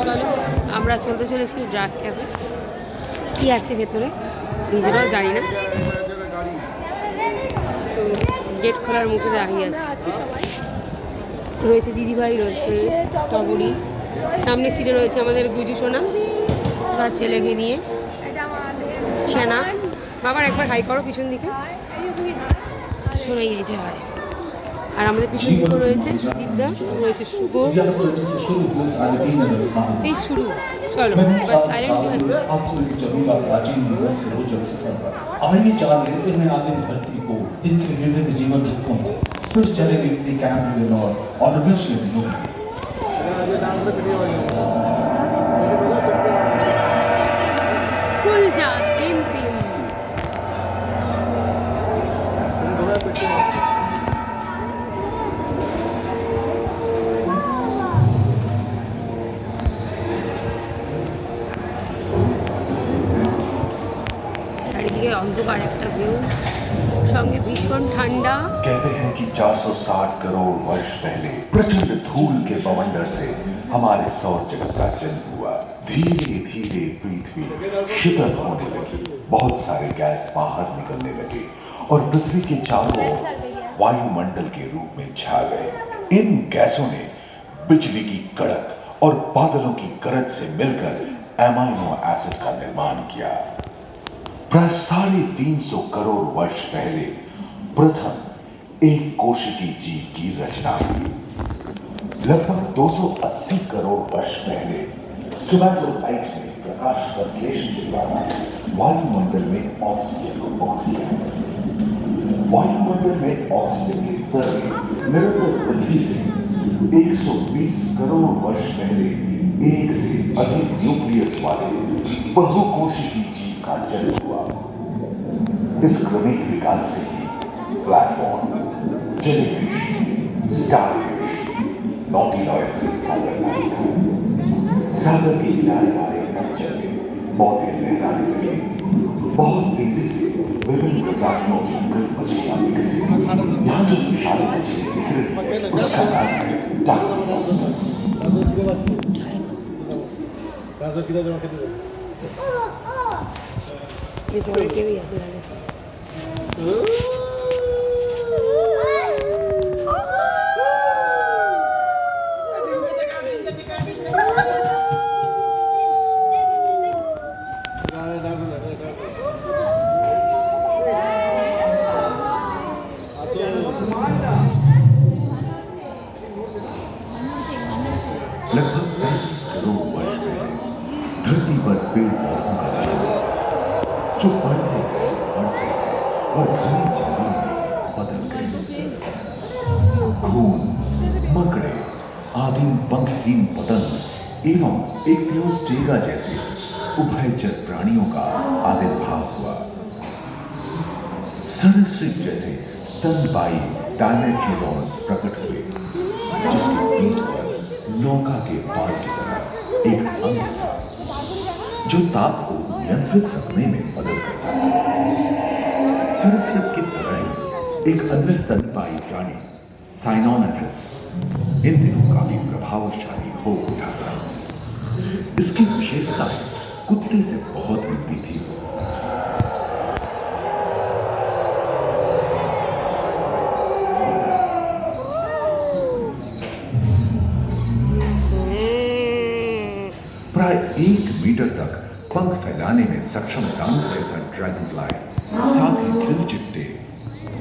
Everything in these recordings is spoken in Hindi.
চলো আমরা চলতে চলেছি ড্রাগ ক্যাবে। কী আছে ভেতরে নিজেরাও জানি না, তো গেট খোলার মুখে দাঁড়িয়ে আছে। রয়েছে দিদিভাই, রয়েছে টগরি, সামনে সিটে রয়েছে আমাদের গুজু সোনা তার ছেলেকে নিয়ে ছেনা। বাবার একবার হাই করো পিছন দিকে, শোনাই এই যে হয়। আর আমাদের পিছন দিকে রয়েছে সুদীপদা, রয়েছে শুভ, এই শুরু। চলো এবার সাইলেন্ট হয়ে আছে। आइए चला लेते हैं आदित्य धरती को जिसके विविध जीवन रूपों को फिर चलेंगे अपनी कैंप और ऑडियंस में खुल जा सेम सेम। চারিদিকে অন্ধকার একটা ভিউ, সঙ্গে ভীষণ ঠান্ডা। कहते हैं कि 460 करोड़ वर्ष पहले प्रचंड धूल के बवंडर से हमारे सौर जगत का जन्म हुआ। धीरे धीरे पृथ्वी शीतल होने लगी, बहुत सारे गैस बाहर निकलने लगे और पृथ्वी के चारों ओर वायुमंडल के रूप में छा गए। इन गैसों ने बिजली की कड़क और बादलों की गरज से मिलकर एमाइनो एसिड का निर्माण किया। प्राय 350 करोड़ वर्ष पहले प्रथम एक कोशिकीय जीव की रचना हुई। लगभग 280 करोड़ वर्ष पहले स्टोमैटोलाइट ने प्रकाश संश्लेषण के द्वारा वायुमंडल में ऑक्सीजन को पहुंच दिया। वायुमंडल में ऑक्सीजन के स्तर में निरंतर वृद्धि से 120 करोड़ वर्ष पहले एक से अधिक न्यूक्लियस वाले बहुकोशिकीय जीव का जन्म हुआ। इस क्रमिक विकास से ही प्लेटफॉर्म, जेलीफिश, स्टारफिश, नॉटिलॉयड से सागर के किनारे वाले जल में पौधे लहराने लगे। बहुत तेजी से विभिन्न प्रजातियों की मृत मछलियां विकसित हुई। यहाँ जो विशाल मछली निकली उसका नाम है डायनोसॉरस। ये तो के भी ऐसे लगे सो। लगभग 10 करोड़ वर्ष पहले धरती पर पेड़ पौधों का दल जो बढ़ते गए और घनी जंगलों में बदल गए। घूम, मकड़े, आदिम पंखहीन पतंग एवं एक्टियोस्टेगा जैसे उभयचर प्राणियों का आविर्भाव हुआ। सरसृप जैसे स्तनपायी डायमेट्रोडॉन प्रकट हुए, जिसकी पीठ पर नौका के बाल की तरह एक अंग था जो ताप को नियंत्रित रखने में मदद करता है। सरसृप की तरह ही एक अन्य स्तनपायी प्राणी साइनोमेट्रिस इन दिनों काफी प्रभावशाली हो उठा था। इसकी विशेषता कुत्ते से बहुत मिलती थी। प्राय 1 मीटर तक पंख फैलाने में सक्षम दानव जैसा ड्रैगन फ्लाई, साथ ही खिलचिट्टे,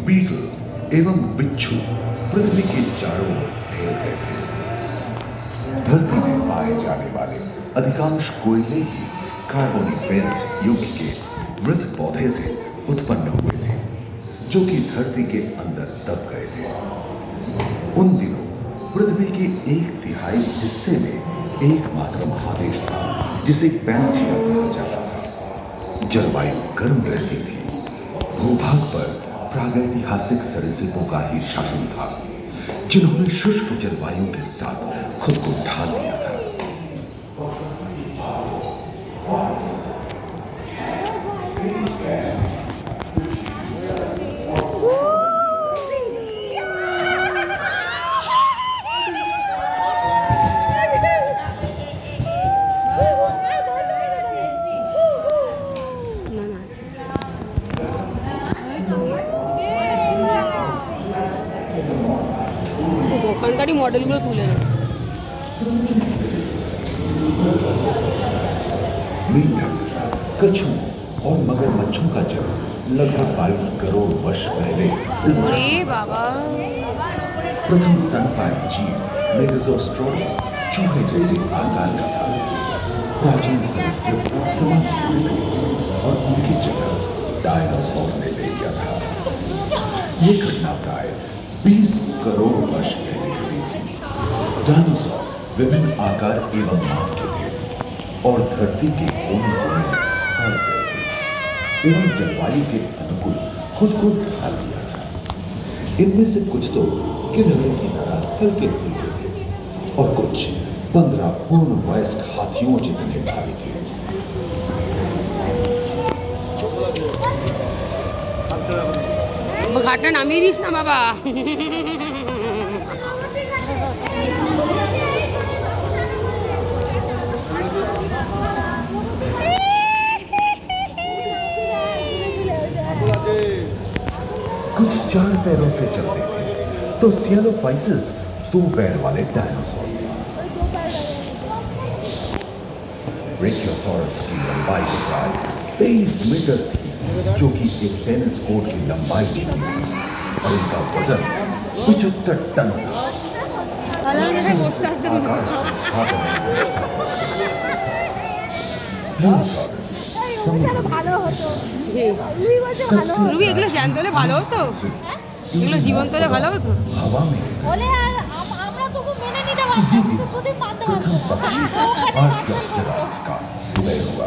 बीटल एवं बिच्छू पृथ्वी के चारों ओर फैल गए थे। धरती में पाए जाने वाले अधिकांश कोयले ही कार्बोनिफेरस युग के मृत पौधे से उत्पन्न हुए थे, जो कि धरती के अंदर दब गए थे। उन दिनों पृथ्वी के 1/3 हिस्से में एकमात्र महादेश था जिसे पैंजिया कहा जाता था। जलवायु गर्म रहती थी। भूभाग पर प्रागैतिहासिक सरीसृपों का ही शासन था, जिन्होंने शुष्क जलवायु के साथ खुद को ढाल दिया था। মডেলগুলো তুলে এনেছে। मेंढक, कछुओं और मगरमच्छों का जन्म लगभग 22 करोड़ वर्ष पहले इस ওরে बाबा, प्रथम स्तनपायी जीव मेगाज़ोस्ट्रोमा चूहे जैसे आकार का था। प्राचीन सरीसृप समाप्त हुए थे और उनकी जगह डायनासोर ने ले लिया था। ये घटना प्राय 20 करोड़ वर्ष पहले हुई थी। डायनासोर विभिन्न आकार एवं माप के थे और धरती के कोने कोने में फैल गए थे एवं जलवायु के अनुकूल खुद को ढाल दिया था। इनमें से कुछ तो किनारे की तरह हल्के फुल्के थे और कुछ 15 पूर्ण वयस्क हाथियों जितने भारी थे। ঘাটটা নামিয়ে দিস না বাবা। कुछ 4 पैरों से चलते थे तो सियालोफाइसिस 2 पैर वाले डायनासोर। ब्रेकियोसॉरस की लंबाई प्राय 23 मीटर थी, जो कि एक टेनिस कोर्ट की लंबाई थी और इनका वजन 75 टन था। রুবি, এগুলো জ্যান্ত হলে ভালো হতো, এগুলো জীবন্ত হলে ভালো হতো। हवा में বলে আর আমরা তো মেনে নিতে পারতাম, কিন্তু শুধু মানতে प्रथम पक्षी आर्कियोप्टेरॉक्स का उदय हुआ।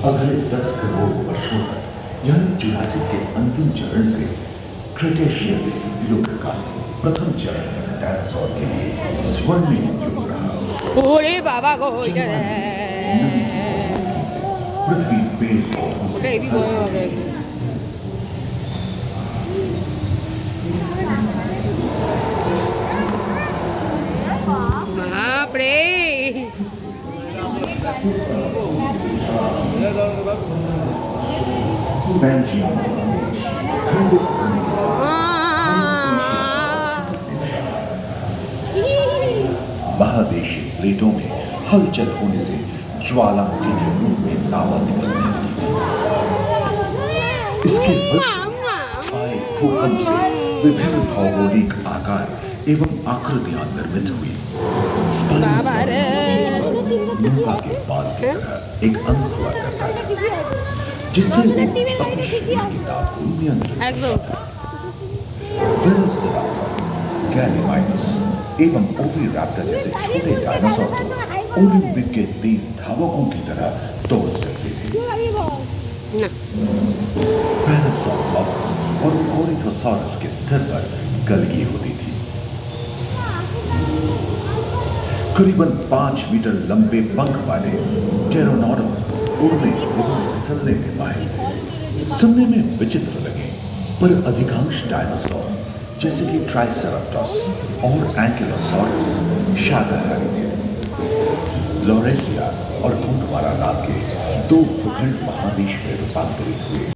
अगले 10 करोड़ वर्षों तक यानी जुरासिक के अंतिम चरण से क्रेटेशियस युग का प्रथम चरण डायनासोर के लिए स्वर्णिम युग रहा। ওরে বাবা গো, ওইটা রে। पृथ्वी पेड़ पौधों ওটা से হেবি বড় হবে। বাপরে, बेल्जियम खंडित होने के महादेशी प्लेटों में हलचल होने से ज्वालामुखी के रूप में लावा निकलने लगी। इसके वजह आए भूकंप से विभिन्न भौगोलिक आकार एवं आकृतियां निर्मित हुई। बाबा रे। नौका के बाल की तरह एक अंग हुआ करता था, जिससे वो अपनी शक्ति की ताप को नियंत्रित একদम। वेलोसिराप्टर, गैलीमाइनस एवं ओविराप्टर जैसे छोटे डायनासोर को ओलिंपिक के तेज धावकों की तरह दौड़ सकते थे। না, पैरासाउरोलॉपस और कोरिथोसॉरस के स्तर पर गलगी होती थी। करीबन 5 मीटर लंबे पंख वाले टेरोनॉडम उड़ने एवं फिसलने में माहिर थे। सुनने में विचित्र लगे, पर अधिकांश डायनासोर जैसे कि ट्राइसेराटोप्स और एंकिलोसॉरस शाकाहारी थे। लॉरेसिया और गोंडवाना नाम के 2 भूखंड महादेश में रूपांतरित हुए।